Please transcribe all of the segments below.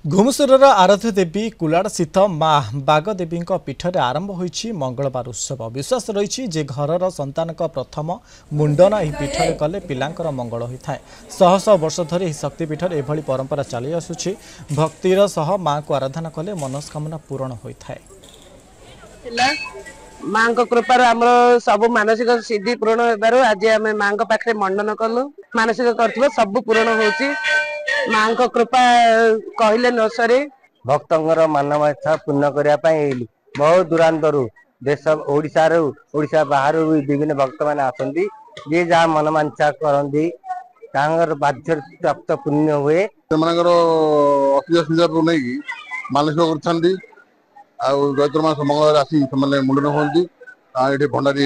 घुमुसुरर आराध्य देवी कुलाड़ स्थित माँ बागदेवी पीठरे आरंभ होईछि मंगलवार उत्सव। विश्वास रही जे घरर संतान प्रथम मुंडन यह पीठरे कले पिलांकर मंगल होता है। शह शह वर्ष धरी शक्तिपीठ एभली परंपरा चली आसुछि। भक्तिर सह माँ को आराधना कले मनस्कामना पूरण होता है। माँ कृपार आम सब मानसिक सिद्धि पूरण हो आज आम माँ पाखे मंडन कलु मानसिक कर सब पूरण हो माँ कृपा कहले न सरे। भक्तर मानव इच्छा पूर्ण करने बहुत दूरांतर देश ओडिशा बाहर विभिन्न भक्त मैंने आसती जी जहाँ मनमांछा करती बाध्य प्राप्त पुण्य हुए असुविधा नहीं मानसिक कर चैत्र मास मंगल आसी मुंडन होती ये भंडारी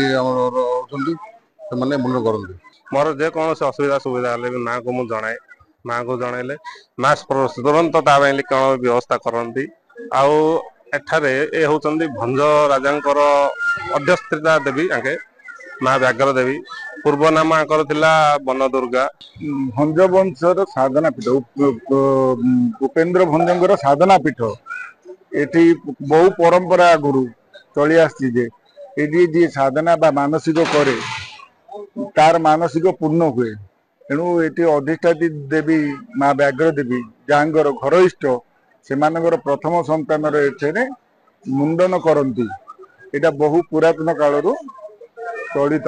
मुंडन करती। मोर जेकोसी असुविधा सुविधा माँ को मुझे जनाए माँ को जनइले माँ तुरंत कौन व्यवस्था करती। आठारे ये हूँ भंज राजा अध्यस्थिता देवी आगे माँ व्याघ्र देवी पूर्व नाम आंकर वन दुर्गा। भंज वंशर साधना पीठ उपेन्द्र भंजर साधना पीठ ये बहु परंपरा गुरु चली आसी जी साधना बा मानसिक करे तार मानसिक पूर्ण हुए। तेणु ये अधिष्ठात्री देवी माँ व्याघ्र देवी जहाँ घर इष्ट से प्रथम संतान मुंडन करती। यहाँ बहु पुरातन काल चलित।